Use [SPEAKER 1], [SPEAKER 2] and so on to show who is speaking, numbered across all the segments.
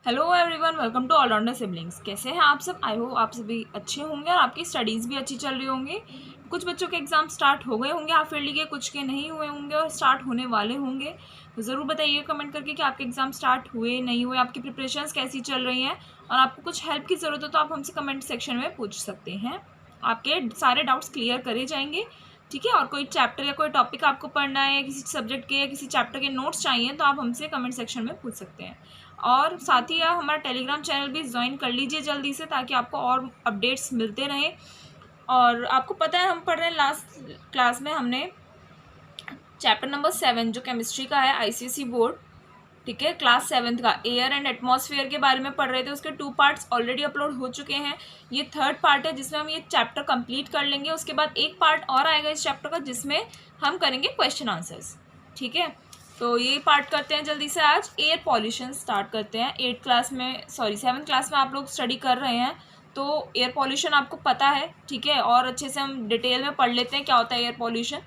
[SPEAKER 1] Hello everyone, welcome to all rounder siblings. कैसे हैं आप सब? आई होप आप सभी अच्छे होंगे और आपकी स्टडीज़ भी अच्छी चल रही होंगी। कुछ बच्चों के एग्ज़ाम स्टार्ट हो गए होंगे हाफ ईयरली के, कुछ के नहीं हुए होंगे और स्टार्ट होने वाले होंगे। तो ज़रूर बताइए कमेंट करके कि आपके एग्ज़ाम स्टार्ट हुए नहीं हुए, आपकी प्रिपरेशंस कैसी चल रही हैं और आपको कुछ हेल्प की ज़रूरत हो तो आप हमसे कमेंट सेक्शन में पूछ सकते हैं। आपके सारे डाउट्स क्लियर करे जाएंगे, ठीक है। और कोई चैप्टर या कोई टॉपिक आपको पढ़ना है या किसी सब्जेक्ट के या किसी चैप्टर के नोट्स चाहिए तो आप हमसे कमेंट सेक्शन में पूछ सकते हैं। और साथ ही आप हमारा टेलीग्राम चैनल भी ज्वाइन कर लीजिए जल्दी से, ताकि आपको और अपडेट्स मिलते रहें। और आपको पता है हम पढ़ रहे हैं, लास्ट क्लास में हमने चैप्टर नंबर 7 जो केमिस्ट्री का है, आईसीएसई बोर्ड, ठीक है, क्लास 7th का एयर एंड एटमॉस्फेयर के बारे में पढ़ रहे थे। उसके 2 पार्ट्स ऑलरेडी अपलोड हो चुके हैं। ये 3rd पार्ट है जिसमें हम ये चैप्टर कंप्लीट कर लेंगे। उसके बाद एक पार्ट और आएगा इस चैप्टर का जिसमें हम करेंगे क्वेश्चन आंसर्स, ठीक है। तो ये पार्ट करते हैं जल्दी से। आज एयर पॉल्यूशन स्टार्ट करते हैं। 7th क्लास में आप लोग स्टडी कर रहे हैं तो एयर पॉल्यूशन आपको पता है, ठीक है। और अच्छे से हम डिटेल में पढ़ लेते हैं क्या होता है air pollution.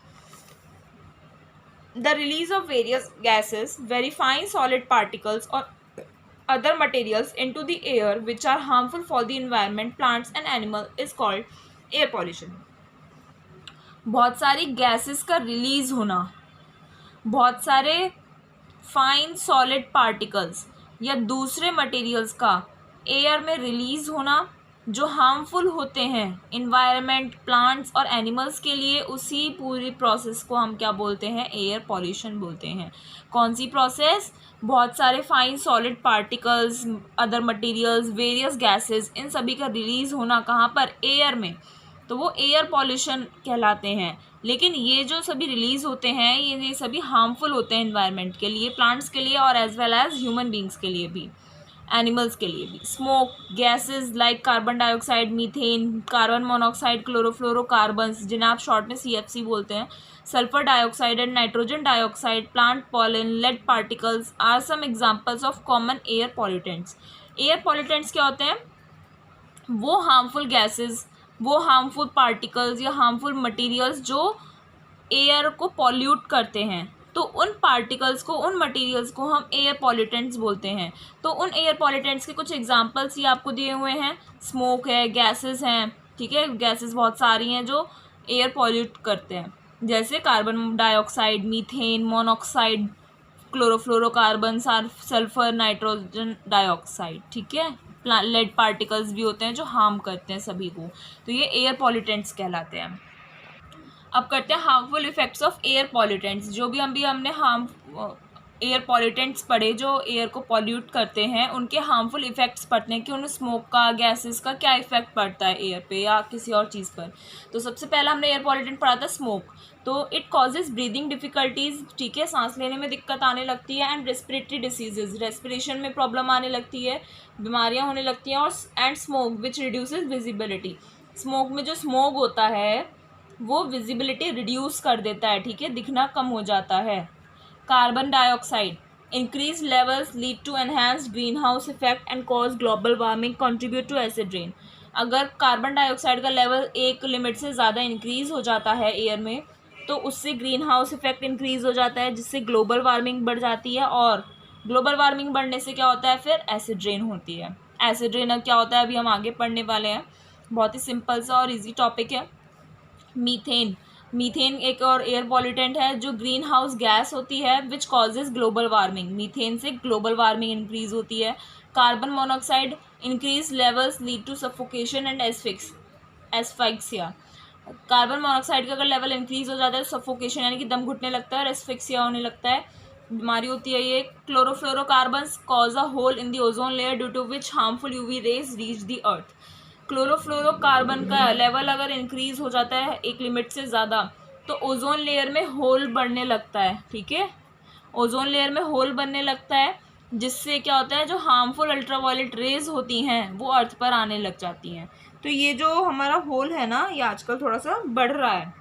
[SPEAKER 1] The release of various gases, very fine solid particles or other materials into the air which are harmful for the environment, plants and animals is called air pollution. बहुत सारी gases का release होना, बहुत सारे fine solid particles या दूसरे materials का air में रिलीज होना जो हार्मफुल होते हैं इन्वायरमेंट, प्लांट्स और एनिमल्स के लिए, उसी पूरी प्रोसेस को हम क्या बोलते हैं? एयर पॉल्यूशन बोलते हैं। कौन सी प्रोसेस? बहुत सारे fine solid particles, other materials, various gases, इन सभी का रिलीज होना कहाँ पर? एयर में। तो वो एयर पॉल्यूशन कहलाते हैं। लेकिन ये जो सभी रिलीज होते हैं ये सभी हार्मफुल होते हैं इन्वायरमेंट के लिए, प्लांट्स के लिए और as well as human beings के लिए भी, एनिमल्स के लिए भी। Smoke gases like carbon dioxide, methane, carbon monoxide, chlorofluorocarbons जिन्हें आप शॉर्ट में CFC बोलते हैं, sulphur dioxide and nitrogen dioxide, plant pollen, lead particles are some examples of common air pollutants. Air pollutants क्या होते हैं? वो हार्मफुल गैसेस, वो हार्मफुल पार्टिकल्स या हार्मफुल मटेरियल्स जो एयर को पॉल्यूट करते हैं। तो उन पार्टिकल्स को, उन मटेरियल्स को हम एयर पॉल्यूटेंट्स बोलते हैं। तो उन एयर पॉल्यूटेंट्स के कुछ एग्जांपल्स ये आपको दिए हुए हैं। स्मोक है, गैसेस हैं, ठीक है, गैसेस बहुत सारी हैं जो एयर पॉल्यूट करते हैं, जैसे carbon dioxide, methane, monoxide, chlorofluorocarbon, sulphur, nitrogen dioxide, ठीक है। लेड पार्टिकल्स भी होते हैं जो हार्म करते हैं सभी को। तो ये एयर पॉल्यूटेंट्स कहलाते हैं। अब करते हैं harmful effects of air pollutants. जो भी हमने एयर पॉल्यूटेंट्स पढ़े जो एयर को पॉल्यूट करते हैं, उनके हार्मफुल इफेक्ट्स पढ़ते हैं कि उन्हें स्मोक का, गैसेस का क्या इफेक्ट पड़ता है एयर पे या किसी और चीज़ पर। तो सबसे पहला हमने एयर पॉल्यूटेंट पढ़ा था स्मोक। तो इट कॉजेज ब्रीदिंग डिफिकल्टीज, ठीक है, सांस लेने में दिक्कत आने लगती है, एंड रेस्पिरेटरी डिसीजेज, रेस्पिरेशन में प्रॉब्लम आने लगती है, बीमारियां होने लगती हैं। और and smoke which reduces visibility, smoke में जो स्मोक होता है वो विजिबिलिटी रिड्यूस कर देता है, ठीक है, दिखना कम हो जाता है। Carbon dioxide, increase levels lead to enhanced green house effect and cause global warming, contribute to acid rain. अगर कार्बन डाइऑक्साइड का लेवल एक लिमिट से ज़्यादा इंक्रीज हो जाता है एयर में तो उससे ग्रीन हाउस इफेक्ट इंक्रीज हो जाता है, जिससे ग्लोबल वार्मिंग बढ़ जाती है। और ग्लोबल वार्मिंग बढ़ने से क्या होता है? फिर एसिड रेन होती है। एसिड रेन क्या होता है अभी हम आगे पढ़ने वाले हैं। बहुत ही सिंपल सा और ईजी टॉपिक है। मीथेन, मीथेन एक और एयर पॉल्यूटेंट है जो ग्रीन हाउस गैस होती है which causes global warming, methane से ग्लोबल वार्मिंग इंक्रीज होती है। Carbon monoxide, increase levels lead to suffocation and asphyxia. Carbon monoxide का अगर लेवल इंक्रीज हो जाता है तो सफोकेशन यानी कि दम घुटने लगता है और एस्फिक्सिया होने लगता है, बीमारी होती है ये। Chlorofluorocarbons cause a hole in the ozone layer due to which harmful UV rays reach the earth. Chlorofluorocarbon का लेवल अगर इंक्रीज हो जाता है एक लिमिट से ज़्यादा तो ओजोन लेयर में होल बढ़ने लगता है, ठीक है, ओजोन लेयर में होल बनने लगता है, जिससे क्या होता है जो हार्मफुल अल्ट्रावायलेट रेज होती हैं वो अर्थ पर आने लग जाती हैं। तो ये जो हमारा होल है ना, ये आजकल थोड़ा सा बढ़ रहा है,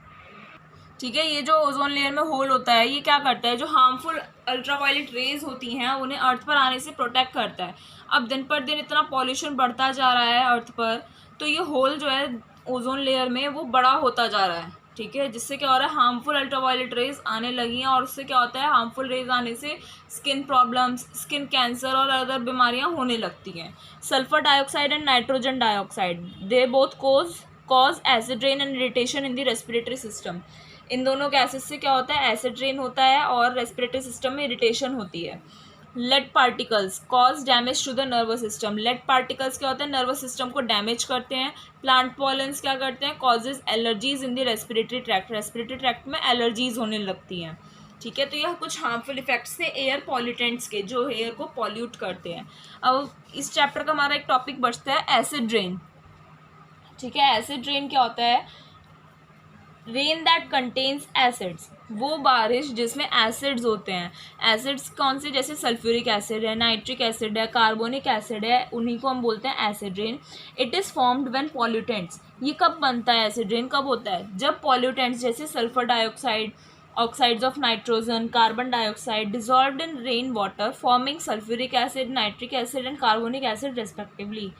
[SPEAKER 1] ठीक है। ये जो ओजोन लेयर में होल होता है ये क्या करता है, जो हार्मफुल अल्ट्रावायलेट रेज होती हैं उन्हें अर्थ पर आने से प्रोटेक्ट करता है। अब दिन पर दिन इतना पॉल्यूशन बढ़ता जा रहा है अर्थ पर, तो ये होल जो है ओजोन लेयर में वो बड़ा होता जा रहा है, ठीक है, जिससे क्या हो रहा है, हार्मफुल अल्ट्रावायलेट रेज आने लगी हैं और उससे क्या होता है, हार्मफुल रेज आने से स्किन प्रॉब्लम्स, स्किन कैंसर और अदर बीमारियां होने लगती हैं। Sulphur dioxide and nitrogen dioxide, they both cause acid rain and irritation in the respiratory system. इन दोनों गैसेस से क्या होता है, एसिड रेन होता है और रेस्पिरेटरी सिस्टम में इरिटेशन होती है। Lead particles cause damage to the nervous system, lead particles क्या होता है, नर्वस सिस्टम को डैमेज करते हैं। प्लांट पॉलन्स क्या करते हैं, causes allergies in the respiratory tract, respiratory tract में एलर्जीज होने लगती हैं। ठीक है, तो यह कुछ हार्मफुल इफेक्ट्स थे एयर पॉल्यूटेंट्स के, जो एयर को पॉल्यूट करते हैं। अब इस चैप्टर का हमारा एक टॉपिक बचता है एसिड रेन। ठीक है, एसिड रेन क्या होता है, रेन दैट कंटेन्स एसिड्स, वो बारिश जिसमें एसिड्स होते हैं। एसिड्स कौन से, जैसे सल्फ्यूरिक एसिड है, नाइट्रिक एसिड है, कार्बोनिक एसिड है, उन्हीं को हम बोलते हैं acid rain. It is formed when pollutants, ये कब बनता है एसिड रेन, कब होता है, जब पॉल्यूटेंट्स जैसे sulphur dioxide, oxides of nitrogen, carbon dioxide dissolved in rain water forming sulphuric acid, nitric acid and carbonic acid respectively.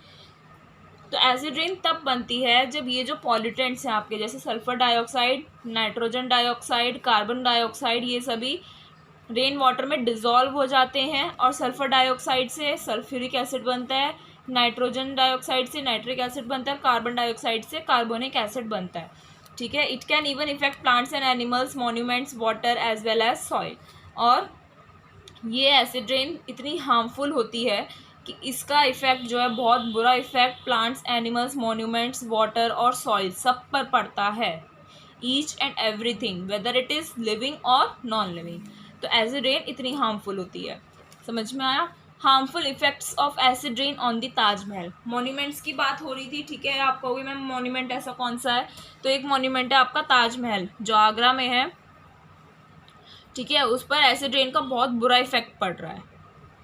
[SPEAKER 1] तो एसिड रेन तब बनती है जब ये जो पॉल्यूटेंट्स हैं आपके, जैसे sulphur dioxide, nitrogen dioxide, carbon dioxide, ये सभी रेन वाटर में डिज़ोल्व हो जाते हैं और सल्फर डाइऑक्साइड से सल्फ्यूरिक एसिड बनता है, नाइट्रोजन डाइऑक्साइड से नाइट्रिक एसिड बनता है, कार्बन डाइऑक्साइड से कार्बोनिक एसिड बनता है। ठीक है, it can even effect plants and animals, monuments, water as well as soil. और ये एसिड रेन इतनी हार्मफुल होती है कि इसका इफ़ेक्ट जो है, बहुत बुरा effect plants, animals, monuments, water और सॉइल सब पर पड़ता है। Each and everything, whether it is living और नॉन लिविंग। तो एसिड रेन इतनी हार्मफुल होती है। समझ में आया? Harmful effects of acid rain on the Taj Mahal. Monuments की बात हो रही थी, ठीक है। आप कहोगे मैम मॉन्यूमेंट ऐसा कौन सा है, तो एक मॉन्यूमेंट है आपका ताजमहल, जो आगरा में है। ठीक है, उस पर एसिड रेन का बहुत बुरा इफेक्ट पड़ रहा है।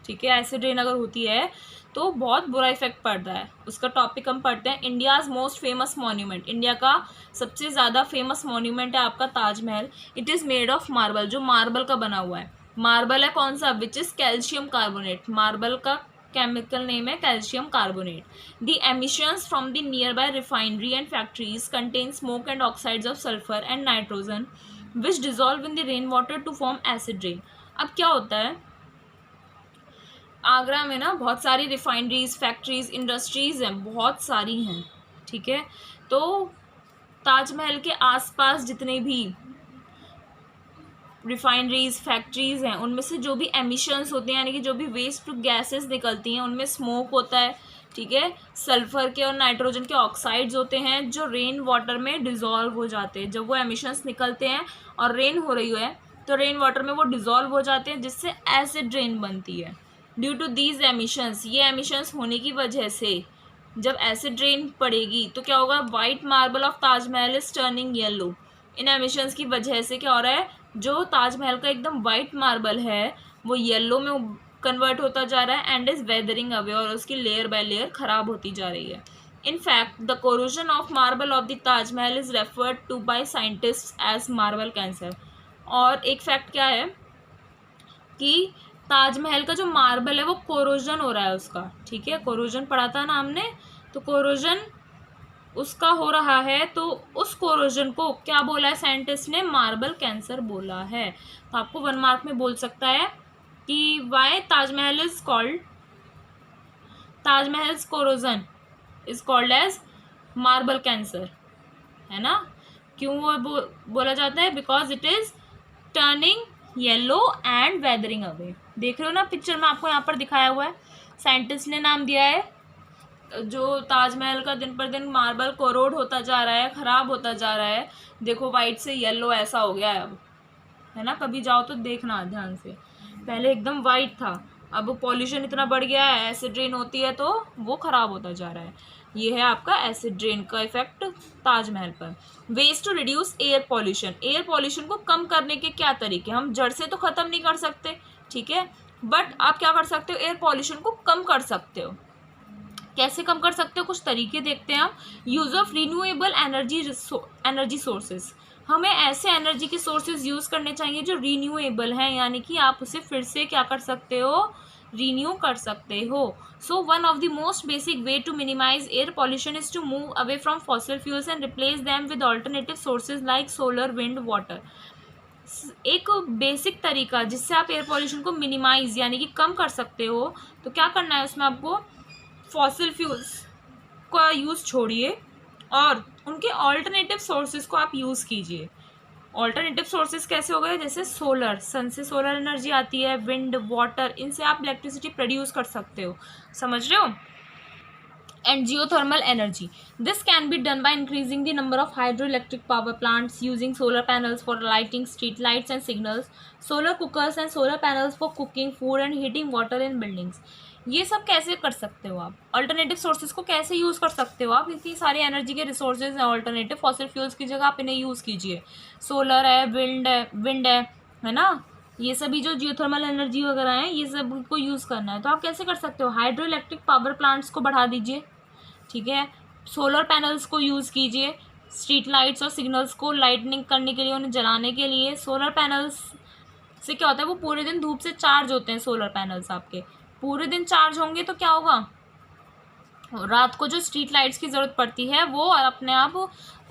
[SPEAKER 1] ठीक है, एसिड रेन अगर होती है तो बहुत बुरा इफेक्ट पड़ता है। उसका टॉपिक हम पढ़ते हैं, India's most famous monument. India का सबसे ज़्यादा फेमस मॉन्यूमेंट है आपका Taj Mahal. It is made of marble, जो मार्बल का बना हुआ है। मार्बल है कौन सा, which is calcium carbonate. Marble का केमिकल नेम है calcium carbonate. The emissions from the nearby refinery and factories contain smoke and oxides of sulphur and nitrogen which dissolve in the rain water to form acid rain. अब क्या होता है, आगरा में ना बहुत सारी refineries, factories, industries हैं, बहुत सारी हैं। ठीक है, तो ताजमहल के आसपास जितने भी रिफाइनरीज, फैक्ट्रीज़ हैं, उनमें से जो भी एमिशंस होते हैं, यानी कि जो भी वेस्ट गैसेस निकलती हैं, उनमें स्मोक होता है। ठीक है, सल्फ़र के और नाइट्रोजन के ऑक्साइड्स होते हैं, जो रेन वाटर में डिज़ोल्व हो जाते हैं। जब वो एमिशंस निकलते हैं और रेन हो रही है तो रेन वाटर में वो डिज़ोल्व हो जाते हैं, जिससे एसिड रेन बनती है। ड्यू टू दीज एमिशंस, ये एमिशंस होने की वजह से जब एसिड रेन पड़ेगी तो क्या होगा, white marble of Taj Mahal is turning yellow. In emissions की वजह से क्या हो रहा है, जो ताजमहल का एकदम वाइट मार्बल है वो येलो में कन्वर्ट होता जा रहा है एंड इज़ वेदरिंग अवे, और उसकी लेयर बाय लेयर ख़राब होती जा रही है। In fact the corrosion of marble of the Taj Mahal is referred to by scientist as marble cancer. और एक फैक्ट क्या है कि ताजमहल का जो मार्बल है वो कोरोजन हो रहा है उसका। ठीक है, कोरोजन पढ़ा था ना हमने, तो कोरोजन उसका हो रहा है, तो उस कोरोजन को क्या बोला है साइंटिस्ट ने, मार्बल कैंसर बोला है। तो आपको 1 मार्क में बोल सकता है कि why Taj Mahal is called, Taj Mahal's corrosion is called as marble cancer, है ना। क्यों वो बोला जाता है, because it is turning yellow and weathering away. देख रहे हो ना पिक्चर में, आपको यहाँ पर दिखाया हुआ है, साइंटिस्ट ने नाम दिया है। जो ताजमहल का दिन पर दिन मार्बल कोरोड होता जा रहा है, ख़राब होता जा रहा है, देखो वाइट से येलो ऐसा हो गया है अब, है ना। कभी जाओ तो देखना ध्यान से, पहले एकदम वाइट था, अब पॉल्यूशन इतना बढ़ गया है, एसिड रेन होती है तो वो ख़राब होता जा रहा है। ये है आपका एसिड रेन का इफेक्ट ताजमहल पर। Ways to reduce air pollution, air pollution को कम करने के क्या तरीके, हम जड़ से तो ख़त्म नहीं कर सकते, ठीक है, बट आप क्या कर सकते हो, एयर पॉल्यूशन को कम कर सकते हो। कैसे कम कर सकते हो, कुछ तरीके देखते हैं हम। Use of renewable energy sources, हमें ऐसे एनर्जी के सोर्सेज यूज़ करने चाहिए जो रिन्यूएबल हैं, यानी कि आप उसे फिर से क्या कर सकते हो, रिन्यू कर सकते हो। So one of the most basic way to minimise air pollution is to move away from fossil fuels and replace them with alternative sources like solar, wind, water. एक बेसिक तरीका जिससे आप एयर पॉल्यूशन को minimise यानी कि कम कर सकते हो, तो क्या करना है उसमें आपको, फॉसिल फ्यूल्स का यूज़ छोड़िए और उनके ऑल्टरनेटिव सोर्सेज को आप यूज़ कीजिए। ऑल्टरनेटिव सोर्सेज कैसे हो गए, जैसे सोलर, सन से सोलर एनर्जी आती है, विंड, वाटर, इनसे आप इलेक्ट्रिसिटी प्रोड्यूस कर सकते हो, समझ रहे हो। And geothermal energy. This can be done by increasing the number of hydroelectric power plants, using solar panels for lighting street lights and signals, solar cookers and solar panels for cooking food and heating water in buildings. ये सब कैसे कर सकते हो आप, alternative sources को कैसे use कर सकते हो आप, इतनी सारी एनर्जी के रिसोर्सेज हैं अल्टरनेटिव, फॉसिल फ्यूल्स की जगह आप इन्हें यूज़ कीजिए। सोलर है, विंड है ना, ये सभी जो जियोथर्मल एनर्जी वगैरह हैं ये सब को यूज़ करना है, तो आप कैसे कर सकते हो, हाइड्रो इलेक्ट्रिक पावर प्लांट्स को बढ़ा दीजिए, ठीक है। सोलर पैनल्स को यूज़ कीजिए, स्ट्रीट लाइट्स और सिग्नल्स को लाइटनिंग करने के लिए, उन्हें जलाने के लिए। सोलर पैनल्स से क्या होता है, वो पूरे दिन धूप से चार्ज होते हैं, सोलर पैनल्स आपके पूरे दिन चार्ज होंगे तो क्या होगा, रात को जो स्ट्रीट लाइट्स की ज़रूरत पड़ती है वो अपने आप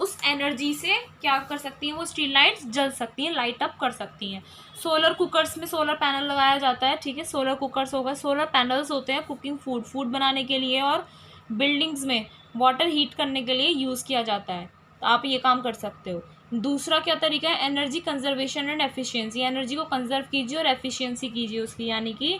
[SPEAKER 1] उस एनर्जी से क्या कर सकती हैं, वो स्ट्रीट लाइट्स जल सकती हैं, लाइट अप कर सकती हैं। सोलर कुकर्स में सोलर पैनल लगाया जाता है, ठीक है, सोलर कुकर्स होगा, सोलर पैनल्स होते हैं कुकिंग फूड बनाने के लिए, और बिल्डिंग्स में वाटर हीट करने के लिए यूज़ किया जाता है, तो आप ये काम कर सकते हो। दूसरा क्या तरीका है, energy conservation and efficiency, energy को कंजर्व कीजिए और एफिशिएंसी कीजिए उसकी, यानी कि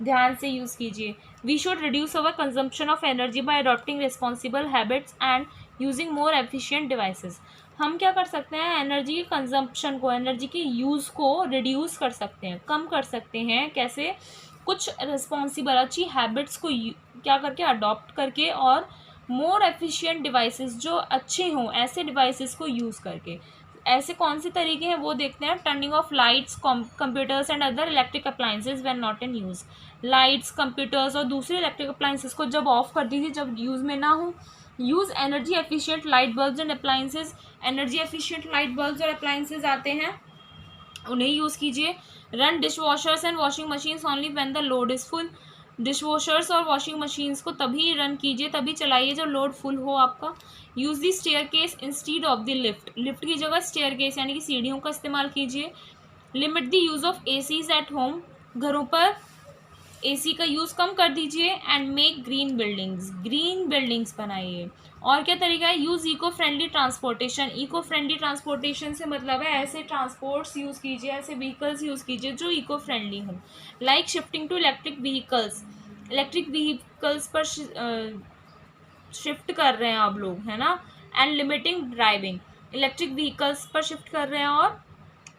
[SPEAKER 1] ध्यान से यूज़ कीजिए। We should reduce our consumption of energy by adopting responsible habits and using more efficient devices. हम क्या कर सकते हैं, एनर्जी के कंजम्पशन को, एनर्जी के यूज़ को रिड्यूस कर सकते हैं, कम कर सकते हैं, कैसे, कुछ रिस्पॉन्सिबल अच्छी हैबिट्स को क्या करके, अडॉप्ट करके, और मोर एफिशिएंट डिवाइसेस जो अच्छे हों ऐसे डिवाइसेस को यूज़ करके। ऐसे कौन से तरीके हैं वो देखते हैं। Turning of lights, computers and other electric appliances when not in use. Lights, computers और दूसरे इलेक्ट्रिक अप्लाइंसेस को जब ऑफ कर दीजिए, जब यूज़ में ना हो। Use energy efficient light bulbs and appliances, energy efficient light bulbs और अप्लाइंसेज आते हैं, उन्हें यूज़ कीजिए। Run dish washers and washing machines only when the load is full. Dish washers और वॉशिंग मशीन्स को तभी रन कीजिए, तभी चलाइए जब लोड फुल हो आपका। Use the staircase instead of the lift, lift की जगह स्टेयर केस यानी कि सीढ़ियों का इस्तेमाल कीजिए। Limit the use of ACs at home, घरों पर एसी का यूज़ कम कर दीजिए। And make green buildings, green buildings बनाइए। और क्या तरीका है, use eco friendly transportation, eco friendly transportation से मतलब है ऐसे ट्रांसपोर्ट्स यूज़ कीजिए, ऐसे व्हीकल्स यूज़ कीजिए जो इको फ्रेंडली हों, like shifting to electric vehicles, electric vehicles पर शिफ्ट कर रहे हैं आप लोग, है ना। And limiting driving, electric vehicles पर शिफ्ट कर रहे हैं और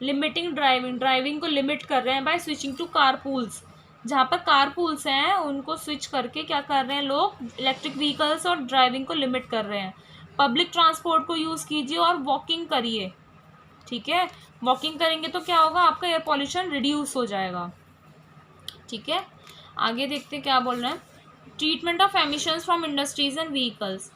[SPEAKER 1] लिमिटिंग ड्राइविंग, ड्राइविंग को लिमिट कर रहे हैं by switching to car pools, जहाँ पर कार पूल्स हैं उनको स्विच करके क्या कर रहे हैं लोग, इलेक्ट्रिक व्हीकल्स और ड्राइविंग को लिमिट कर रहे हैं। पब्लिक ट्रांसपोर्ट को यूज़ कीजिए और वॉकिंग करिए, ठीक है। वॉकिंग करेंगे तो क्या होगा, आपका एयर पॉल्यूशन रिड्यूस हो जाएगा, ठीक है। आगे देखते क्या बोल रहे हैं। Treatment of emissions from industries and vehicles,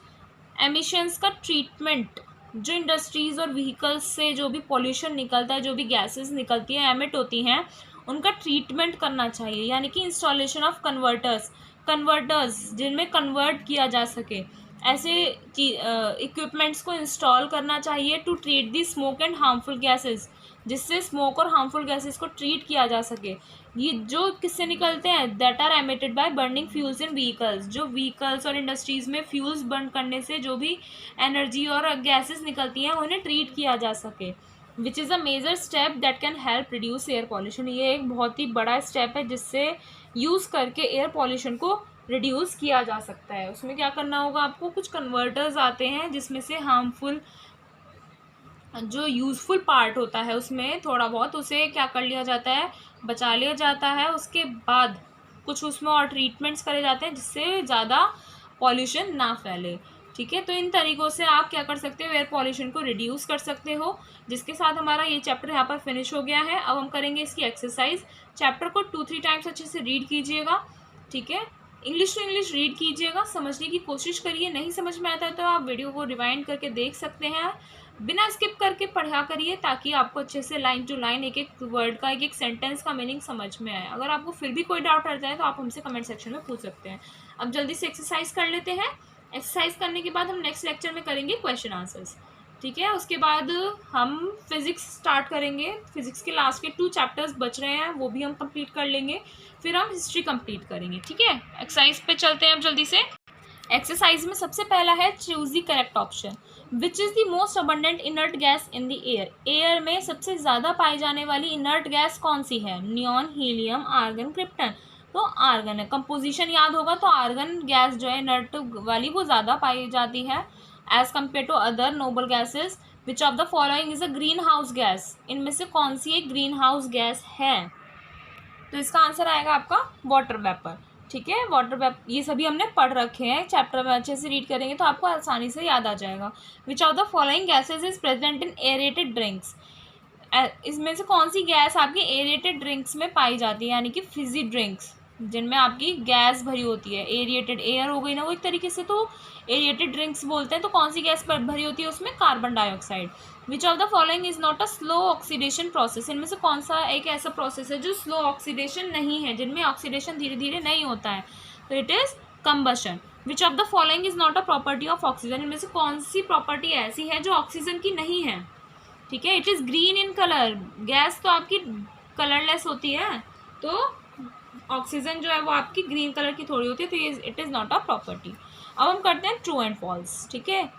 [SPEAKER 1] emissions का ट्रीटमेंट, जो इंडस्ट्रीज़ और व्हीकल्स से जो भी पॉल्यूशन निकलता है, जो भी गैसेस निकलती हैं, एमिट होती हैं, उनका ट्रीटमेंट करना चाहिए, यानी कि इंस्टॉलेशन ऑफ कन्वर्टर्स जिनमें कन्वर्ट किया जा सके, ऐसे इक्विपमेंट्स को इंस्टॉल करना चाहिए to treat the smoke and harmful gases, जिससे स्मोक और हार्मफुल गैसेस को ट्रीट किया जा सके। ये जो किससे निकलते हैं, that are emitted by burning fuels in vehicles, जो व्हीकल्स और इंडस्ट्रीज़ में फ्यूल्स बर्न करने से जो भी एनर्जी और गैसेस निकलती हैं उन्हें ट्रीट किया जा सके, which is a major step that can help reduce air pollution. ये एक बहुत ही बड़ा स्टेप है जिससे यूज़ करके एयर पॉल्यूशन को रिड्यूस किया जा सकता है। उसमें क्या करना होगा आपको, कुछ कन्वर्टर्स आते हैं जिसमें से हार्मफुल जो यूज़फुल पार्ट होता है उसमें थोड़ा बहुत उसे क्या कर लिया जाता है, बचा लिया जाता है। उसके बाद कुछ उसमें और ट्रीटमेंट्स करे जाते हैं जिससे ज़्यादा पॉल्यूशन ना फैले, ठीक है। तो इन तरीक़ों से आप क्या कर सकते हो, एयर पॉल्यूशन को रिड्यूस कर सकते हो। जिसके साथ हमारा ये चैप्टर यहाँ पर फिनिश हो गया है। अब हम करेंगे इसकी एक्सरसाइज। चैप्टर को 2-3 टाइम्स अच्छे से रीड कीजिएगा, ठीक है। इंग्लिश टू इंग्लिश रीड कीजिएगा, समझने की कोशिश करिए। नहीं समझ में आता है तो आप वीडियो को रिवाइंड करके देख सकते हैं। बिना स्किप करके पढ़ा करिए ताकि आपको अच्छे से लाइन टू लाइन एक एक वर्ड का एक एक सेंटेंस का मीनिंग समझ में आए। अगर आपको फिर भी कोई डाउट रहता है तो आप हमसे कमेंट सेक्शन में पूछ सकते हैं। अब जल्दी से एक्सरसाइज कर लेते हैं। एक्सरसाइज करने के बाद हम नेक्स्ट लेक्चर में करेंगे क्वेश्चन आंसर्स, ठीक है। उसके बाद हम फिजिक्स स्टार्ट करेंगे। फिजिक्स के लास्ट के 2 चैप्टर्स बच रहे हैं, वो भी हम कंप्लीट कर लेंगे। फिर हम हिस्ट्री कंप्लीट करेंगे, ठीक है। एक्सरसाइज पे चलते हैं अब जल्दी से। एक्सरसाइज में सबसे पहला है choose the correct option. Which is the most abundant inert gas in the air. Air में सबसे ज़्यादा पाई जाने वाली इनर्ट गैस कौन सी है? Neon, helium, argon, krypton. तो आर्गन है। कंपोजिशन याद होगा तो आर्गन गैस जो है इनर्ट वाली वो ज़्यादा पाई जाती है as compared to other noble gases. Which of the following is a greenhouse gas. इनमें से कौन सी एक ग्रीन हाउस गैस है? तो इसका आंसर आएगा आपका वाटर वेपर, ठीक है। वाटर वेपर ये सभी हमने पढ़ रखे हैं, चैप्टर में अच्छे से रीड करेंगे तो आपको आसानी से याद आ जाएगा। विच of the following gases is present in aerated drinks. इसमें से कौन सी गैस आपकी एरेटेड ड्रिंक्स में पाई जाती है, यानी कि फिजी ड्रिंक्स जिनमें आपकी गैस भरी होती है। एरिएटेड एयर हो गई ना वो एक तरीके से, तो एरिएटेड ड्रिंक्स बोलते हैं। तो कौन सी गैस भरी होती है उसमें? Carbon dioxide. Which of the following is not a slow oxidation process. इनमें से कौन सा एक ऐसा प्रोसेस है जो स्लो ऑक्सीडेशन नहीं है, जिनमें ऑक्सीडेशन धीरे धीरे नहीं होता है? तो it is combustion. Which of the following is not a property of oxygen. इनमें से कौन सी प्रॉपर्टी ऐसी है जो ऑक्सीजन की नहीं है? ठीक है, it is green in colour. Gas तो आपकी कलरलेस होती है, तो ऑक्सीजन जो है वो आपकी ग्रीन कलर की थोड़ी होती है, तो ये it is not a property. अब हम करते हैं ट्रू एंड फॉल्स, ठीक है।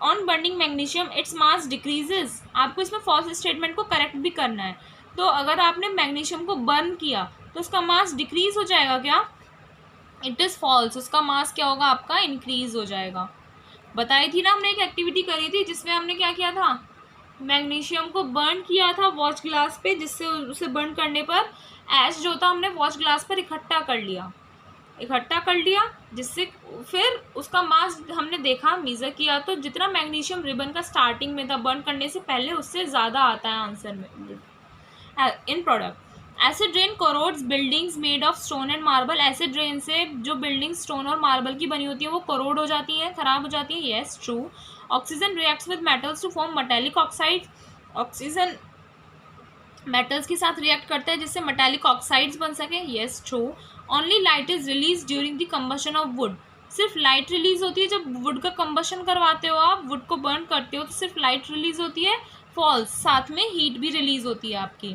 [SPEAKER 1] On burning magnesium its mass decreases. आपको इसमें फॉल्स स्टेटमेंट को करेक्ट भी करना है। तो अगर आपने मैग्नीशियम को बर्न किया तो उसका मास डिक्रीज हो जाएगा क्या? It is false. उसका मास क्या होगा आपका? इंक्रीज हो जाएगा। बताई थी ना हमने, एक एक्टिविटी करी थी जिसमें हमने क्या किया था? मैग्नीशियम को बर्न किया था वॉच ग्लास पे, जिससे उसे बर्न करने पर ऐश जो था हमने वॉच ग्लास पर इकट्ठा कर लिया, जिससे फिर उसका मास हमने देखा, मीज़र किया, तो जितना मैग्नीशियम रिबन का स्टार्टिंग में था बर्न करने से पहले उससे ज़्यादा आता है आंसर में इन product. Acid rain corrodes buildings made of stone and marble. Acid rain से जो बिल्डिंग स्टोन और मार्बल की बनी होती है वो कोरोड हो जाती है, खराब हो जाती है। Yes, true. Oxygen reacts with metals to form metallic oxide. Oxygen metals के साथ रिएक्ट करता है जिससे मेटेलिक ऑक्साइड्स बन सके। Yes, true. Only light is release during the combustion of would. सिर्फ लाइट रिलीज होती है जब वुड का कंबशन करवाते हो, आप वुड को बर्न करते हो तो सिर्फ लाइट रिलीज होती है। फॉल्स, साथ में हीट भी रिलीज होती है आपकी।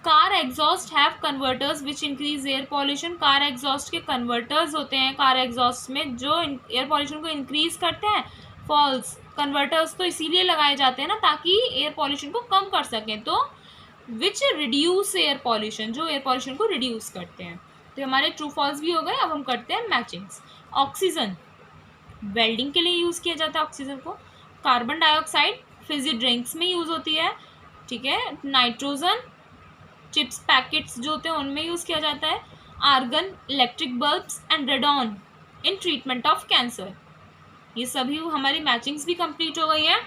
[SPEAKER 1] Car exhaust have converters which increase air pollution. Car exhaust के कन्वर्टर्स होते हैं कार एग्जॉस्ट में जो एयर पॉल्यूशन को इंक्रीज करते हैं। फॉल्स, कन्वर्टर्स तो इसीलिए लगाए जाते हैं ना ताकि एयर पॉल्यूशन को कम कर सकें। तो विच रिड्यूस एयर पॉल्यूशन, जो एयर पॉल्यूशन को रिड्यूस करते हैं। तो हमारे ट्रू फॉल्स भी हो गए। अब हम करते हैं मैचिंग्स। ऑक्सीजन वेल्डिंग के लिए यूज़ किया जाता है ऑक्सीजन को। कार्बन डाइऑक्साइड फिजी ड्रिंक्स में यूज़ होती है, ठीक है। नाइट्रोजन चिप्स पैकेट्स जो होते हैं उनमें यूज़ किया जाता है। Argon electric bulbs and radon in treatment of cancer. ये सभी हमारी मैचिंग्स भी कंप्लीट हो गई हैं।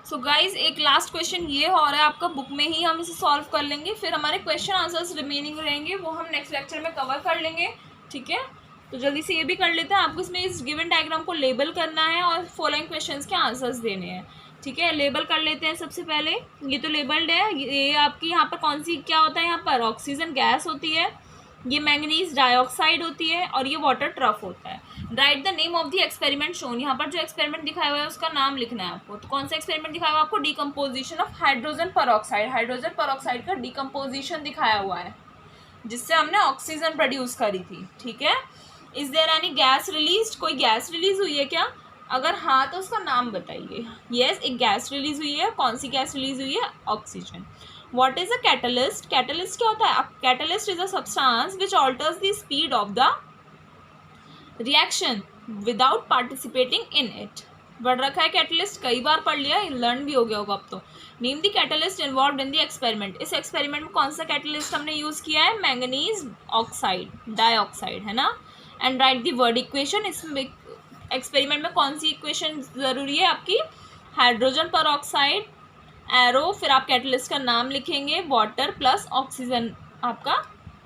[SPEAKER 1] सो गाइज एक लास्ट क्वेश्चन ये हो रहा है आपका बुक में ही, हम इसे सॉल्व कर लेंगे, फिर हमारे क्वेश्चन आंसर्स रिमेनिंग रहेंगे वो हम नेक्स्ट लेक्चर में कवर कर लेंगे, ठीक है। तो जल्दी से ये भी कर लेते हैं। आपको इसमें इस गिवन डायग्राम को लेबल करना है और फॉलोइंग क्वेश्चंस के आंसर्स देने हैं, ठीक है। लेबल कर लेते हैं सबसे पहले। ये तो लेबल्ड है। ये आपकी यहाँ पर कौन सी क्या होता है? यहाँ पर ऑक्सीजन गैस होती है, ये मैंगनीज डाइऑक्साइड होती है और ये वाटर ट्रफ होता है। Right the name of the experiment shown. यहाँ पर जो एक्सपेरिमेंट दिखाया हुआ है उसका नाम लिखना है आपको। तो कौन सा एक्सपेरिमेंट दिखाया हुआ है आपको? Decomposition of hydrogen peroxide. Hydrogen peroxide का डिकम्पोजिशन दिखाया हुआ है जिससे हमने ऑक्सीजन प्रोड्यूस करी थी, ठीक है। Is there any gas release? कोई गैस रिलीज हुई है क्या? अगर हाँ तो उसका नाम बताइए। यस, एक गैस रिलीज हुई है। कौन सी गैस रिलीज हुई है? Oxygen. What is a catalyst? Catalyst क्या होता है? Catalyst is a substance which alters the speed of the reaction without participating in it. बढ़ रखा है कैटलिस्ट, कई बार पढ़ लिया, लर्न भी हो गया होगा अब तो। Name the catalyst involved in the experiment. इस एक्सपेरिमेंट में कौन सा कैटलिस्ट हमने यूज़ किया है? मैंगनीज ऑक्साइड डाइऑक्साइड, है ना। And right the word equation. इस एक्सपेरिमेंट में कौन सी इक्वेशन ज़रूरी है आपकी? हाइड्रोजन परऑक्साइड, एरो, फिर आप कैटलिस्ट का नाम लिखेंगे, वाटर प्लस ऑक्सीजन आपका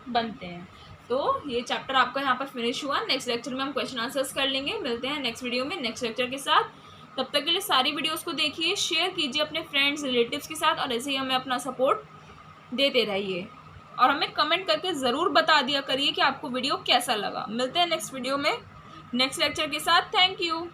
[SPEAKER 1] बनते हैं। तो ये चैप्टर आपका यहाँ पर फिनिश हुआ। नेक्स्ट लेक्चर में हम क्वेश्चन आंसर्स कर लेंगे। मिलते हैं नेक्स्ट वीडियो में नेक्स्ट लेक्चर के साथ। तब तक के लिए सारी वीडियोस को देखिए, शेयर कीजिए अपने फ्रेंड्स रिलेटिव्स के साथ और ऐसे ही हमें अपना सपोर्ट देते रहिए और हमें कमेंट करके ज़रूर बता दिया करिए कि आपको वीडियो कैसा लगा। मिलते हैं नेक्स्ट वीडियो में नेक्स्ट लेक्चर के साथ। Thank you.